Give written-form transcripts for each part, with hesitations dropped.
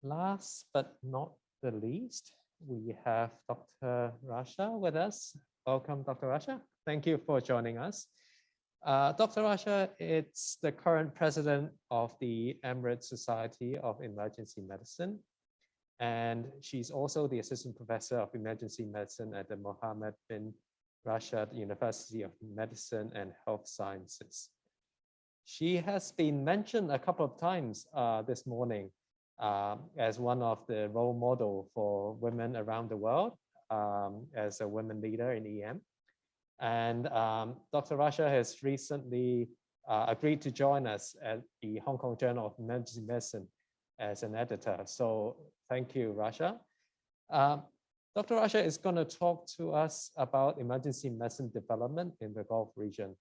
Last but not the least, we have Dr. Rasha with us. Welcome, Dr. Rasha. Thank you for joining us. Dr. Rasha is the current president of the Emirates Society of Emergency Medicine, and she's also the assistant professor of emergency medicine at the Mohammed bin Rashid University of Medicine and Health Sciences. She has been mentioned a couple of times this morning as one of the role model for women around the world as a women leader in EM. And Dr. Rasha has recently agreed to join us at the Hong Kong Journal of Emergency Medicine as an editor. So thank you, Rasha. Dr. Rasha is going to talk to us about emergency medicine development in the Gulf region.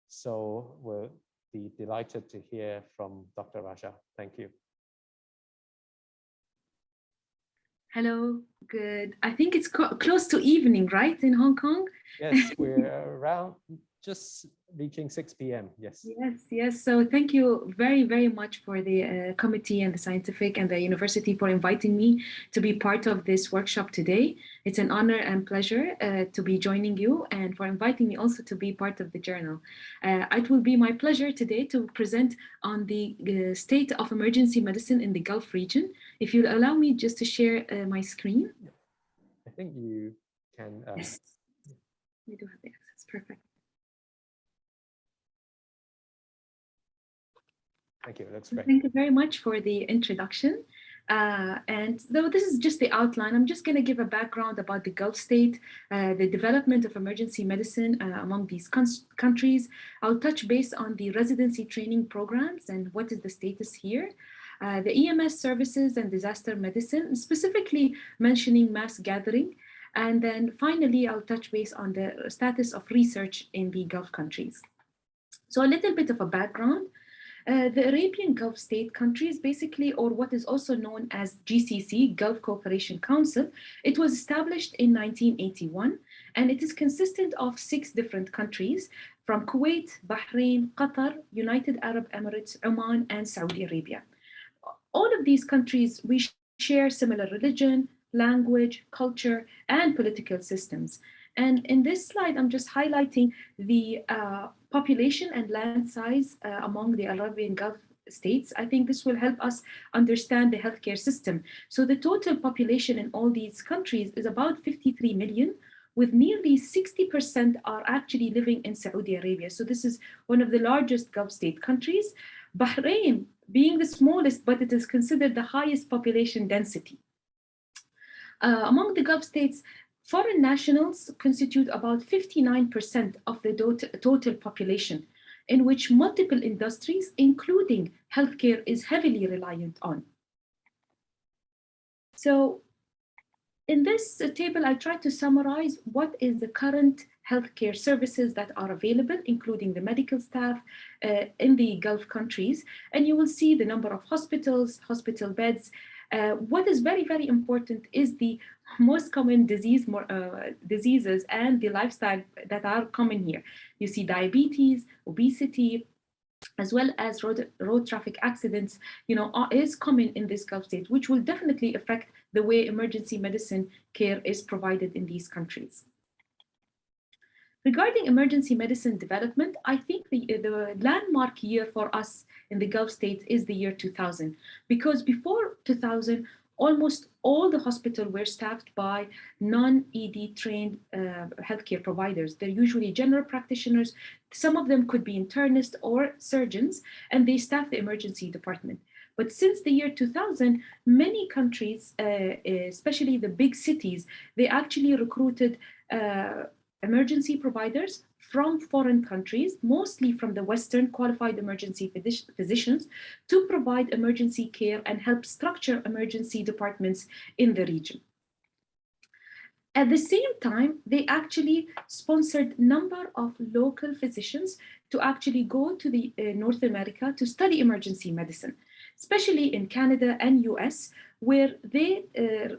So we'll be delighted to hear from Dr. Rasha. Thank you. Hello, good. I think it's close to evening, right, in Hong Kong? Yes, we're around just reaching 6 p.m. Yes. Yes. So thank you very, very much for the committee and the scientific and the university for inviting me to be part of this workshop today. It's an honor and pleasure to be joining you and for inviting me also to be part of the journal. It will be my pleasure today to present on the state of emergency medicine in the Gulf region. If you'll allow me just to share my screen. I think you can. Yes, we do have the access. Perfect. Thank you. That's great. Thank you very much for the introduction. And though this is just the outline, I'm just going to give a background about the Gulf state, the development of emergency medicine among these countries. I'll touch base on the residency training programs and what is the status here. The EMS services and disaster medicine, specifically mentioning mass gathering. And then finally, I'll touch base on the status of research in the Gulf countries. So a little bit of a background. The Arabian Gulf state countries, basically, or what is also known as GCC, Gulf Cooperation Council, it was established in 1981, and it is consistent of 6 different countries from Kuwait, Bahrain, Qatar, United Arab Emirates, Oman, and Saudi Arabia. All of these countries, we share similar religion, language, culture, and political systems. And in this slide, I'm just highlighting the population and land size among the Arabian Gulf states. I think this will help us understand the healthcare system. So the total population in all these countries is about 53 million, with nearly 60% are actually living in Saudi Arabia. So this is one of the largest Gulf state countries. Bahrain being the smallest, but it is considered the highest population density. Among the Gulf states, foreign nationals constitute about 59% of the total population, in which multiple industries, including healthcare, is heavily reliant on. So in this table, I try to summarize what is the current healthcare services that are available, including the medical staff in the Gulf countries. And you will see the number of hospitals, hospital beds. What is very, very important is the most common diseases and the lifestyle that are common here. You see diabetes, obesity, as well as road traffic accidents, is common in this Gulf state, which will definitely affect the way emergency medicine care is provided in these countries. Regarding emergency medicine development, I think the landmark year for us in the Gulf states is the year 2000, because before 2000, almost all the hospitals were staffed by non-ED trained healthcare providers. They're usually general practitioners. Some of them could be internists or surgeons, and they staff the emergency department. But since the year 2000, many countries, especially the big cities, they actually recruited emergency providers from foreign countries, mostly from the Western qualified emergency physicians, to provide emergency care and help structure emergency departments in the region. At the same time, they actually sponsored a number of local physicians to actually go to the North America to study emergency medicine, especially in Canada and US, where they,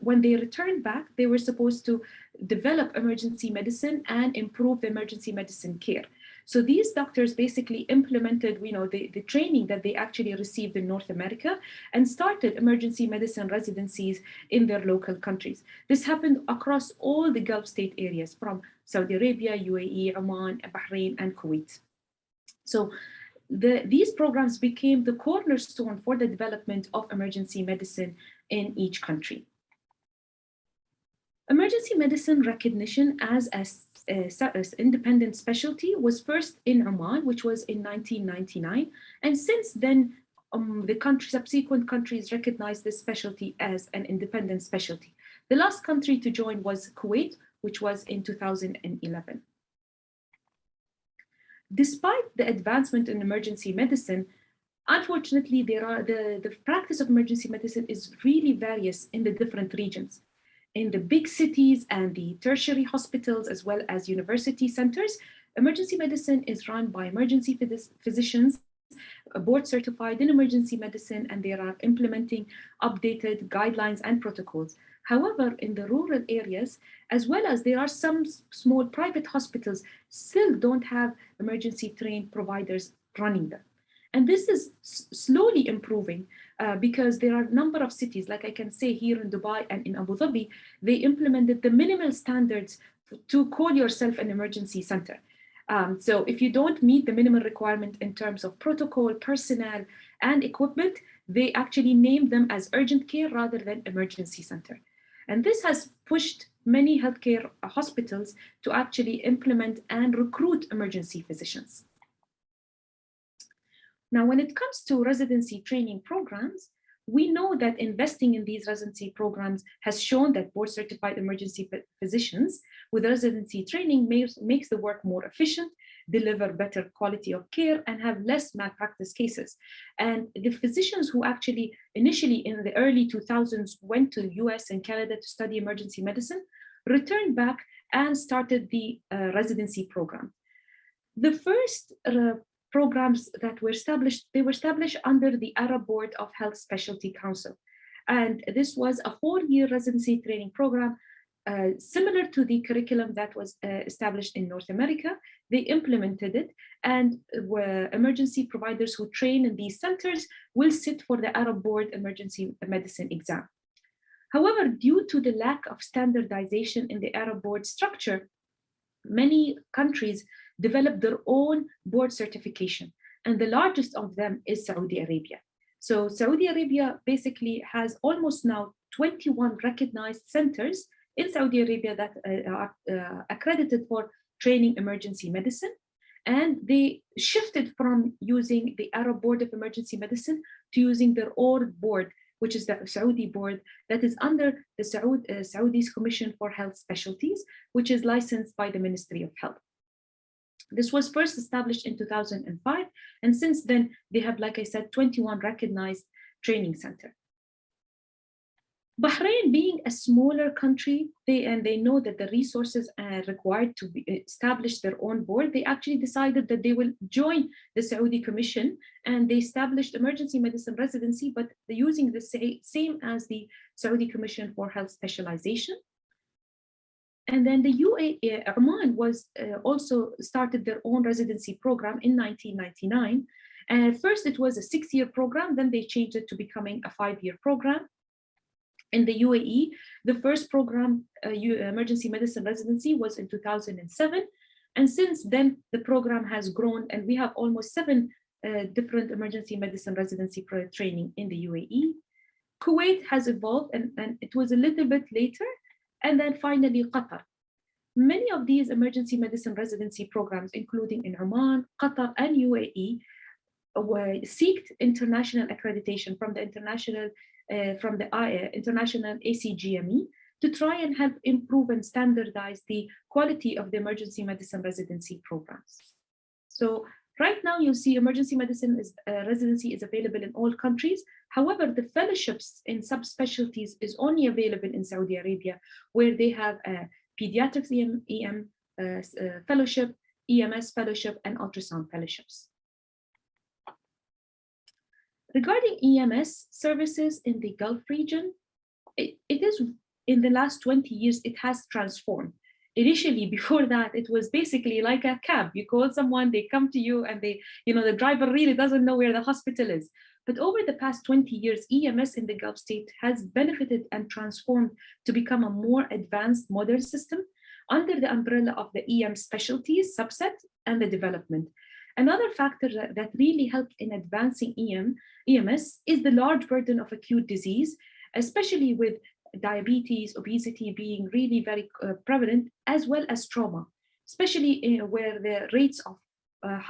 when they returned back, they were supposed to develop emergency medicine and improve the emergency medicine care. So these doctors basically implemented, the training that they actually received in North America and started emergency medicine residencies in their local countries. This happened across all the Gulf state areas from Saudi Arabia, UAE, Oman, Bahrain, and Kuwait. So these programs became the cornerstone for the development of emergency medicine in each country. Emergency medicine recognition as an independent specialty was first in Oman, which was in 1999. And since then, subsequent countries recognized this specialty as an independent specialty. The last country to join was Kuwait, which was in 2011. Despite the advancement in emergency medicine, unfortunately, the practice of emergency medicine is really various in the different regions. In the big cities and the tertiary hospitals, as well as university centers, emergency medicine is run by emergency physicians, board certified in emergency medicine, and they are implementing updated guidelines and protocols. However, in the rural areas, as well as there are some small private hospitals, still don't have emergency trained providers running them. And this is slowly improving because there are a number of cities, like I can say here in Dubai and in Abu Dhabi, they implemented the minimal standards to call yourself an emergency center. So if you don't meet the minimum requirement in terms of protocol, personnel, and equipment, they actually name them as urgent care rather than emergency center. And this has pushed many healthcare hospitals to actually implement and recruit emergency physicians. Now, when it comes to residency training programs, we know that investing in these residency programs has shown that board certified emergency physicians with residency training makes the work more efficient, deliver better quality of care, and have less malpractice cases. And the physicians who actually initially in the early 2000s went to the US and Canada to study emergency medicine returned back and started the residency program. The first programs that were established, they were established under the Arab Board of Health Specialty Council. And this was a 4-year residency training program similar to the curriculum that was established in North America. They implemented it, and emergency providers who train in these centers will sit for the Arab Board Emergency Medicine exam. However, due to the lack of standardization in the Arab Board structure, many countries developed their own board certification, and the largest of them is Saudi Arabia. So Saudi Arabia basically has almost now 21 recognized centers in Saudi Arabia that are accredited for training emergency medicine. And they shifted from using the Arab Board of Emergency Medicine to using their own board, which is the Saudi board that is under the Saudi's Commission for Health Specialties, which is licensed by the Ministry of Health. This was first established in 2005, and since then they have, like I said, 21 recognized training centers. Bahrain, being a smaller country, they know that the resources are required to establish their own board. They actually decided that they will join the Saudi Commission, and they established emergency medicine residency, but using the same as the Saudi Commission for Health Specialization. And then the UAE, Oman was also started their own residency program in 1999. And at first it was a 6-year program, then they changed it to becoming a 5-year program. In the UAE, the first program, emergency medicine residency, was in 2007. And since then, the program has grown, and we have almost 7 different emergency medicine residency training in the UAE. Kuwait has evolved, and it was a little bit later. And then finally, Qatar. Many of these emergency medicine residency programs, including in Oman, Qatar, and UAE, seeked international accreditation from the international ACGME to try and help improve and standardize the quality of the emergency medicine residency programs. So right now you see emergency medicine residency is available in all countries. However, the fellowships in subspecialties is only available in Saudi Arabia, where they have a pediatrics EM fellowship, EMS fellowship, and ultrasound fellowships. Regarding EMS services in the Gulf region, it is in the last 20 years, it has transformed. initially, before that, it was basically like a cab. You call someone, they come to you, and the driver really doesn't know where the hospital is. But over the past 20 years, EMS in the Gulf state has benefited and transformed to become a more advanced modern system under the umbrella of the EM specialties subset and the development. Another factor that really helped in advancing EMS is the large burden of acute disease, especially with diabetes, obesity being really very prevalent, as well as trauma, especially where the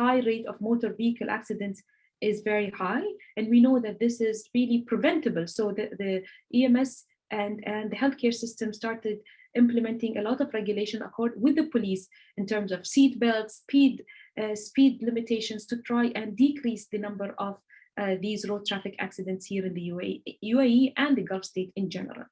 high rate of motor vehicle accidents is very high. And we know that this is really preventable. So the EMS and the healthcare system started implementing a lot of regulation with the police in terms of seat belts, speed limitations to try and decrease the number of these road traffic accidents here in the UAE and the Gulf state in general.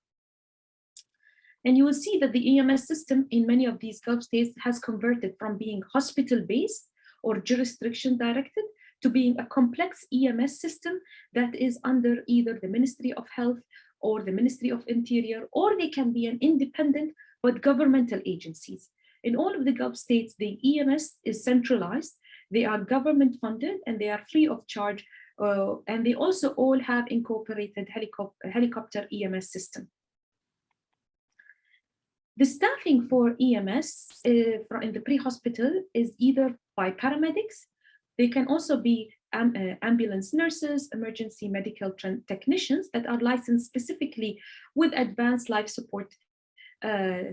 And you will see that the EMS system in many of these Gulf states has converted from being hospital-based or jurisdiction-directed to being a complex EMS system that is under either the Ministry of Health or the Ministry of Interior, or they can be an independent but governmental agencies. In all of the Gulf states, the EMS is centralized, they are government funded, and they are free of charge, and they also all have incorporated helicopter EMS system. The staffing for EMS in the pre-hospital is either by paramedics, they can also be ambulance nurses, emergency medical technicians that are licensed specifically with advanced life support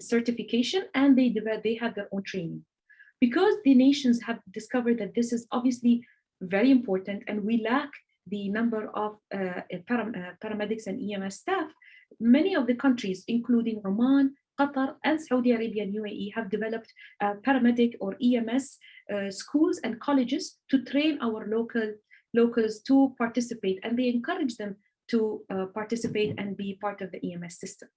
certification, and they have their own training. Because the nations have discovered that this is obviously very important and we lack the number of paramedics and EMS staff, many of the countries, including Oman, Qatar, and Saudi Arabia and UAE, have developed paramedic or EMS schools and colleges to train our locals to participate, and they encourage them to participate and be part of the EMS system.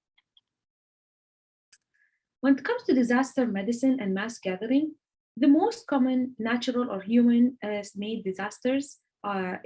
When it comes to disaster medicine and mass gathering, the most common natural or human-made disasters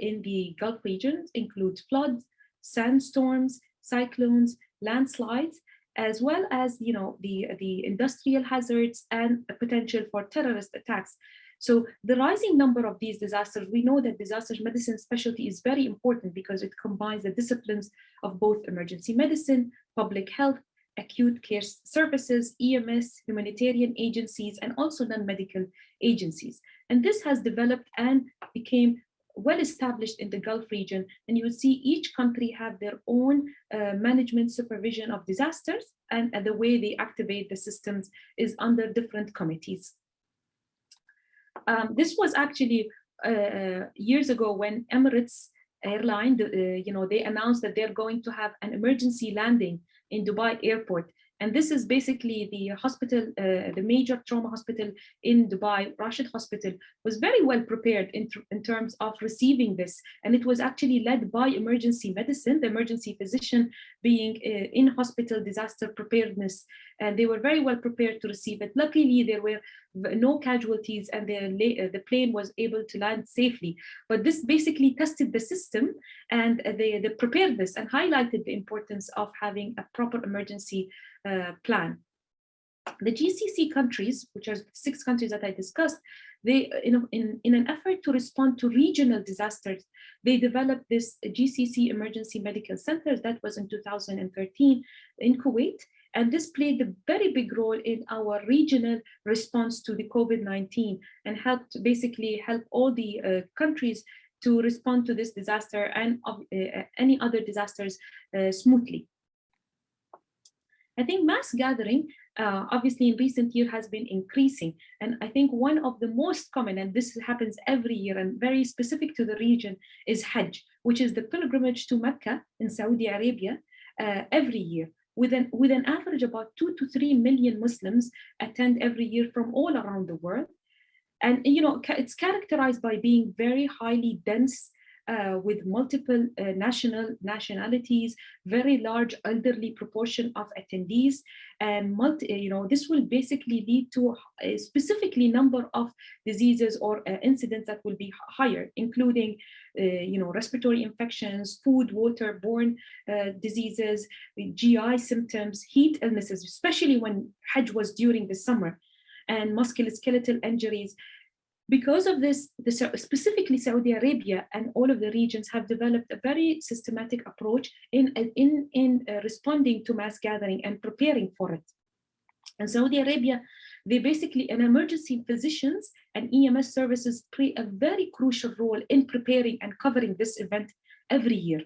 in the Gulf regions include floods, sandstorms, cyclones, landslides, as well as the industrial hazards and the potential for terrorist attacks. So the rising number of these disasters, we know that disaster medicine specialty is very important because it combines the disciplines of both emergency medicine, public health, acute care services, EMS, humanitarian agencies, and also non-medical agencies. And this has developed and became well established in the Gulf region. And you will see each country have their own management supervision of disasters, and the way they activate the systems is under different committees. This was actually years ago when Emirates Airline, they announced that they're going to have an emergency landing in Dubai airport. And this is basically the hospital, the major trauma hospital in Dubai, Rashid Hospital, was very well prepared in terms of receiving this. And it was actually led by emergency medicine, the emergency physician being in hospital disaster preparedness. And they were very well prepared to receive it. Luckily, there were no casualties and the plane was able to land safely. But this basically tested the system, and they prepared this and highlighted the importance of having a proper emergency plan. The GCC countries, which are 6 countries that I discussed, they, in an effort to respond to regional disasters, they developed this GCC Emergency Medical Centers that was in 2013 in Kuwait. And this played a very big role in our regional response to the COVID-19 and helped basically help all the countries to respond to this disaster and any other disasters smoothly. I think mass gathering, obviously in recent years has been increasing. And I think one of the most common, and this happens every year and very specific to the region, is Hajj, which is the pilgrimage to Mecca in Saudi Arabia every year. With an average about 2 to 3 million Muslims attend every year from all around the world. And it's characterized by being very highly dense with multiple nationalities, very large elderly proportion of attendees, and this will basically lead to a specifically number of diseases or incidents that will be higher, including respiratory infections, food, water-borne diseases, GI symptoms, heat illnesses, especially when Hajj was during the summer, and musculoskeletal injuries. Because of this, specifically Saudi Arabia and all of the regions have developed a very systematic approach in responding to mass gathering and preparing for it. In Saudi Arabia, they basically, and emergency physicians and EMS services play a very crucial role in preparing and covering this event every year.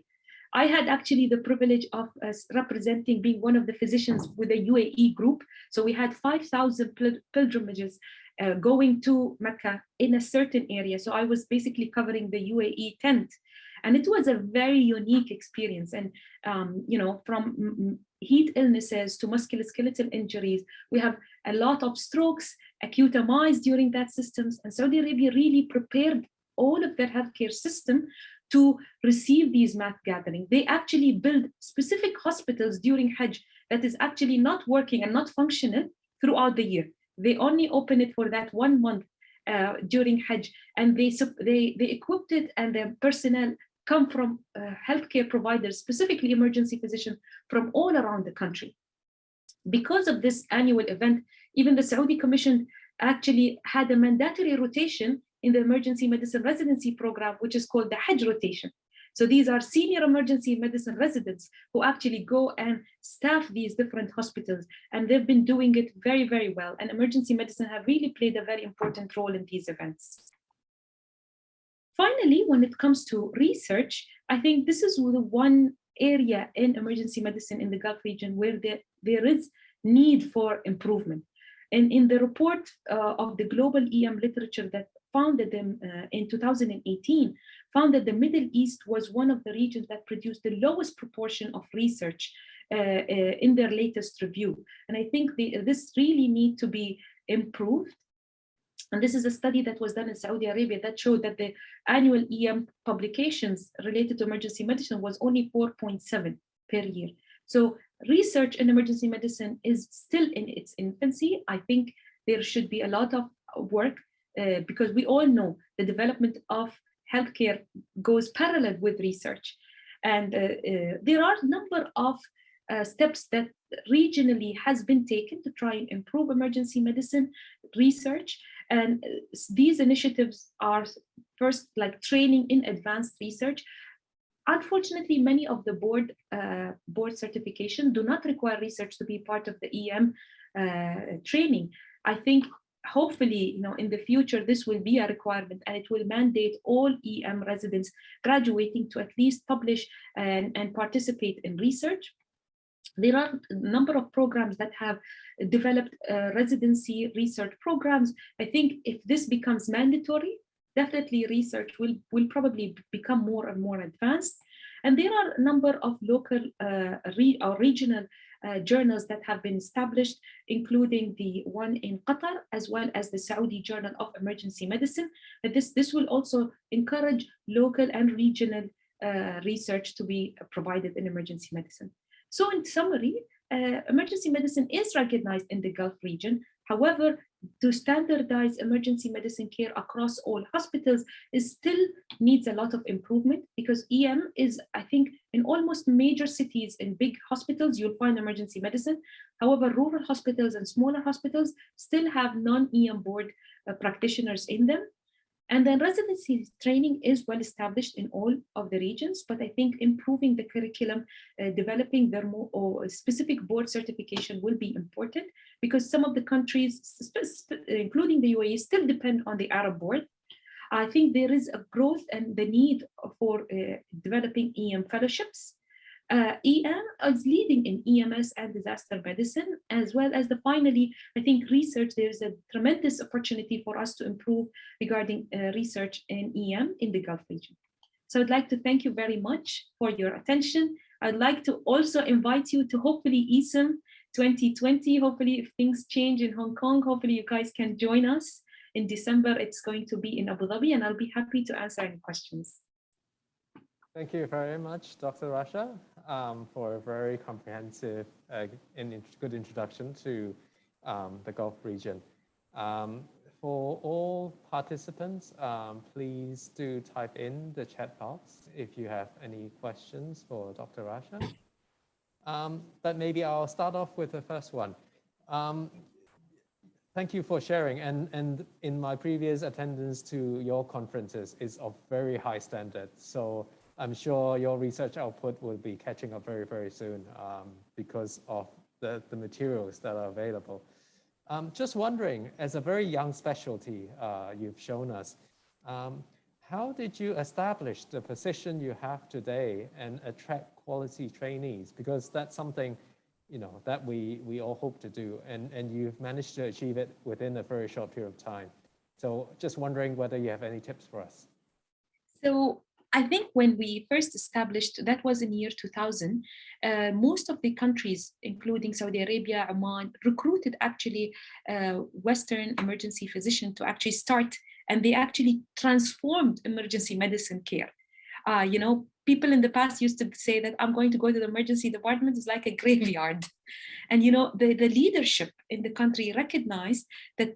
I had actually the privilege of representing, being one of the physicians with the UAE group. So we had 5,000 pilgrimages going to Mecca in a certain area. So I was basically covering the UAE tent. And it was a very unique experience. And, from heat illnesses to musculoskeletal injuries, we have a lot of strokes, acute MIs during that systems. And Saudi Arabia really prepared all of their healthcare system to receive these mass gatherings. They actually build specific hospitals during Hajj that is actually not working and not functional throughout the year. They only open it for that 1 month during Hajj, and they equipped it, and their personnel come from healthcare providers, specifically emergency physicians from all around the country. Because of this annual event, even the Saudi Commission actually had a mandatory rotation in the emergency medicine residency program, which is called the Hajj rotation. So these are senior emergency medicine residents who actually go and staff these different hospitals, and they've been doing it very, very well. And emergency medicine have really played a very important role in these events. Finally, when it comes to research, I think this is the one area in emergency medicine in the Gulf region where there is need for improvement. And in the report of the global EM literature that founded them in 2018, found that the Middle East was one of the regions that produced the lowest proportion of research in their latest review. And I think this really need to be improved. And this is a study that was done in Saudi Arabia that showed that the annual EM publications related to emergency medicine was only 4.7 per year. So research in emergency medicine is still in its infancy. I think there should be a lot of work because we all know the development of healthcare goes parallel with research. And there are a number of steps that regionally has been taken to try and improve emergency medicine research. And these initiatives are first like training in advanced research. Unfortunately, many of the board certification do not require research to be part of the EM training. I think hopefully, in the future, this will be a requirement, and it will mandate all EM residents graduating to at least publish and participate in research. There are a number of programs that have developed residency research programs. I think if this becomes mandatory, definitely research will probably become more and more advanced. And there are a number of local or regional journals that have been established, including the one in Qatar, as well as the Saudi Journal of Emergency Medicine. And this will also encourage local and regional research to be provided in emergency medicine. So in summary, emergency medicine is recognized in the Gulf region. However, to standardize emergency medicine care across all hospitals still needs a lot of improvement, because EM is, I think, in almost major cities, in big hospitals, you'll find emergency medicine. However, rural hospitals and smaller hospitals still have non-EM board practitioners in them. And then residency training is well established in all of the regions, but I think improving the curriculum, developing their more specific board certification will be important, because some of the countries, including the UAE, still depend on the Arab board. I think there is a growth and the need for developing EM fellowships. EM is leading in EMS and disaster medicine, as well as finally, I think research, there's a tremendous opportunity for us to improve regarding research in EM in the Gulf region. So I'd like to thank you very much for your attention. I'd like to also invite you to hopefully ESM 2020. Hopefully, if things change in Hong Kong, hopefully you guys can join us in December. It's going to be in Abu Dhabi, and I'll be happy to answer any questions. Thank you very much, Dr. Rasha, for a very comprehensive and good introduction to the Gulf region. Um, for all participants, please do type in the chat box if you have any questions for Dr. Rasha. But maybe I'll start off with the first one. Thank you for sharing. And in my previous attendance to your conferences is of very high standard. So I'm sure your research output will be catching up very, very soon because of the materials that are available. Just wondering, as a very young specialty you've shown us, how did you establish the position you have today and attract quality trainees? Because that's something that we all hope to do, and you've managed to achieve it within a very short period of time. So just wondering whether you have any tips for us. So I think when we first established, that was in year 2000, most of the countries, including Saudi Arabia, Oman, recruited actually Western emergency physician to actually start, and they actually transformed emergency medicine care. People in the past used to say that I'm going to go to the emergency department is like a graveyard. And the leadership in the country recognized that,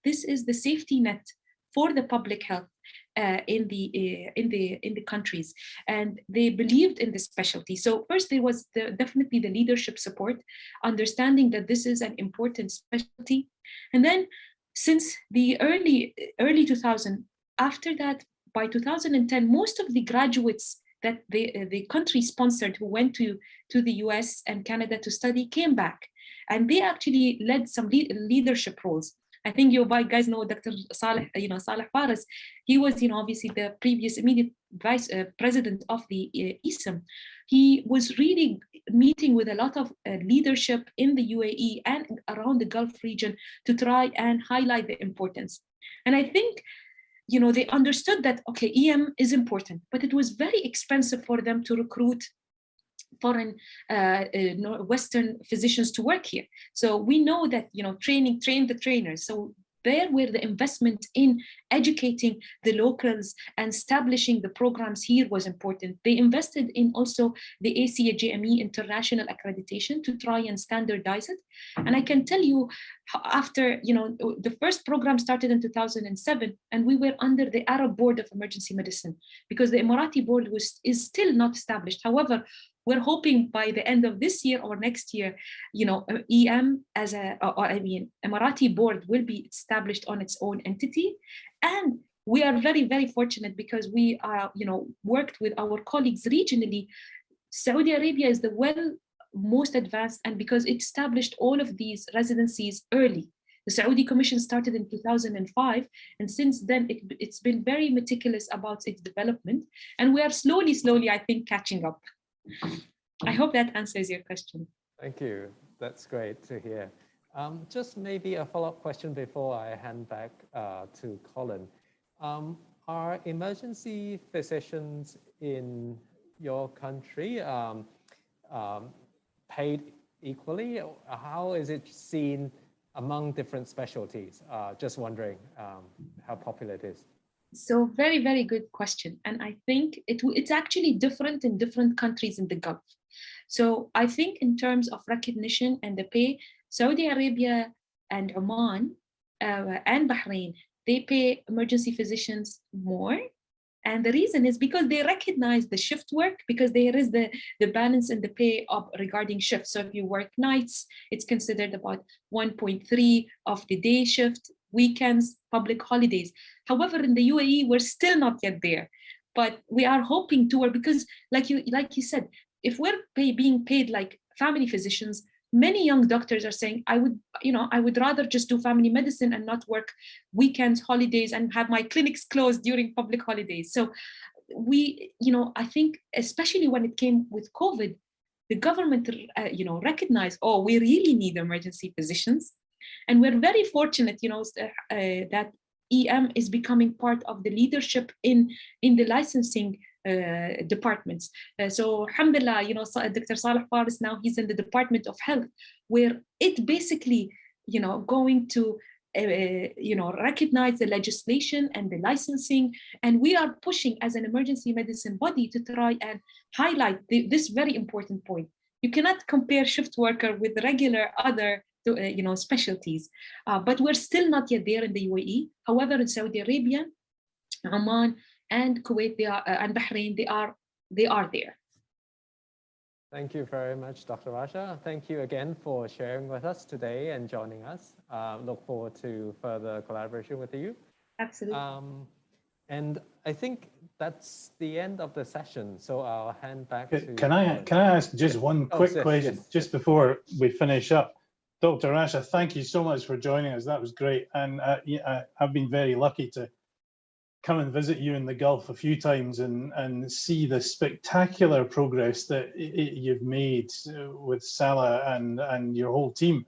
this is the safety net for the public health in the countries, and they believed in the specialty. So first there was definitely the leadership support, understanding that this is an important specialty, and then since the early 2000, after that, by 2010, most of the graduates that the country sponsored who went to the US and Canada to study came back, and they actually led some leadership roles. I think you guys know Dr. Saleh, Saleh Fares. He was, obviously the previous immediate vice president of the ISM. He was really meeting with a lot of leadership in the UAE and around the Gulf region to try and highlight the importance. And I think, they understood that, okay, EM is important, but it was very expensive for them to recruit foreign Western physicians to work here. So we know that, train the trainers. So there where the investment in educating the locals and establishing the programs here was important. They invested in also the ACA-JME international accreditation to try and standardize it. And I can tell you, after, the first program started in 2007, and we were under the Arab Board of Emergency Medicine because the Emirati board is still not established. However, we're hoping by the end of this year or next year, EM as Emirati board will be established on its own entity. And we are very, very fortunate because we are, worked with our colleagues regionally. Saudi Arabia is the most advanced, and because it established all of these residencies early. The Saudi Commission started in 2005, and since then it's been very meticulous about its development, and we are slowly, I think, catching up. I hope that answers your question. Thank you. That's great to hear. Just maybe a follow-up question before I hand back to Colin. Are emergency physicians in your country paid equally? How is it seen among different specialties? Just wondering how popular it is. So very, very good question. And I think it's actually different in different countries in the Gulf. So I think in terms of recognition and the pay, Saudi Arabia and Oman and Bahrain, they pay emergency physicians more. And the reason is because they recognize the shift work, because there is the balance in the pay of regarding shifts. So if you work nights, it's considered about 1.3 of the day shift, weekends, public holidays. However, in the UAE, we're still not yet there, but we are hoping to, because like you said, if we're being paid like family physicians, many young doctors are saying, I would rather just do family medicine and not work weekends, holidays, and have my clinics closed during public holidays. So I think, especially when it came with COVID, the government, recognized, we really need emergency physicians. And we're very fortunate, that EM is becoming part of the leadership in the licensing departments. So alhamdulillah, Dr. Saleh Fares now, he's in the Department of Health, where it basically, going to recognize the legislation and the licensing, and we are pushing as an emergency medicine body to try and highlight this very important point. You cannot compare shift worker with regular other specialties, but we're still not yet there in the UAE. However, in Saudi Arabia, Oman, and Kuwait, and Bahrain, they are there. Thank you very much, Dr. Rasha. Thank you again for sharing with us today and joining us. Look forward to further collaboration with you. Absolutely. And I think that's the end of the session. So I'll hand back to. Can I ask just one quick question just before we finish up? Dr. Rasha, thank you so much for joining us. That was great. And I've been very lucky to come and visit you in the Gulf a few times and see the spectacular progress that you've made with Salah and your whole team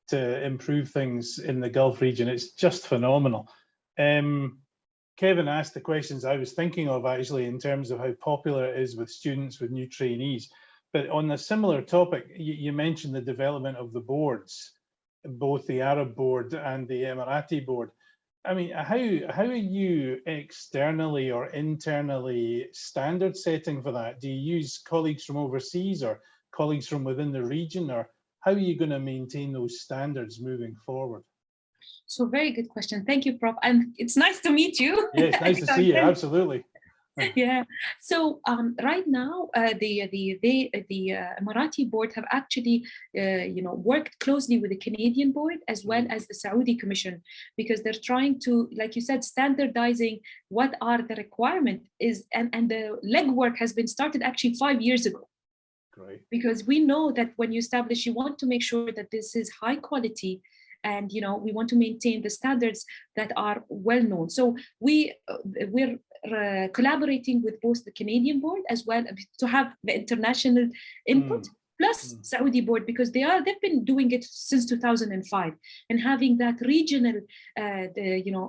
to improve things in the Gulf region. It's just phenomenal. Kevin asked the questions I was thinking of actually in terms of how popular it is with students, with new trainees. But on a similar topic, you mentioned the development of the boards, both the Arab board and the Emirati board. I mean, how are you externally or internally standard setting for that? Do you use colleagues from overseas or colleagues from within the region, or how are you going to maintain those standards moving forward? So very good question. Thank you, Prof. And it's nice to meet you. Yeah, it's nice to see you. Absolutely. Yeah. So right now, the Emirati board have actually, worked closely with the Canadian board as well as the Saudi Commission, because they're trying to, like you said, standardizing what are the requirement is, and the legwork has been started actually 5 years ago. Great. Because we know that when you establish, you want to make sure that this is high quality. And we want to maintain the standards that are well known. So we're collaborating with both the Canadian board as well to have the international input, plus Saudi board, because they've been doing it since 2005, and having that regional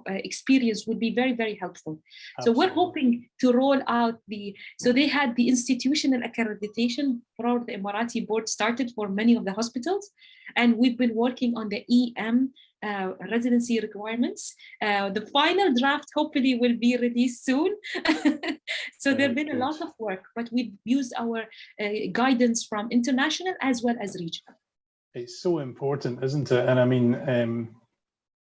experience would be very, very helpful. Absolutely. So we're hoping to roll out so they had the institutional accreditation for the Emirati board started for many of the hospitals, and we've been working on the EM residency requirements. The final draft hopefully will be released soon. So there's been a lot of work, but we've used our guidance from international as well as regional. It's so important, isn't it? And I mean,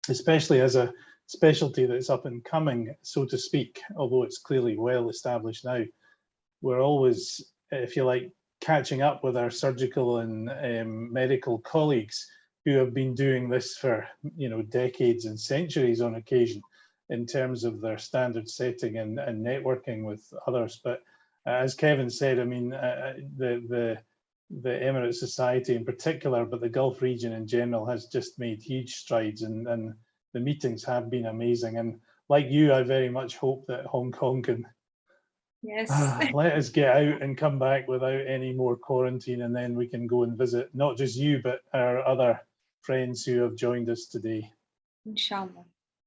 especially as a specialty that's up and coming, so to speak, although it's clearly well established now, we're always, if you like, catching up with our surgical and medical colleagues who have been doing this for decades and centuries on occasion in terms of their standard setting and networking with others. But as Kevin said, I mean, the Emirate Society in particular, but the Gulf region in general has just made huge strides, and the meetings have been amazing. And like you, I very much hope that Hong Kong can let us get out and come back without any more quarantine, and then we can go and visit not just you, but our other friends who have joined us today. Inshallah.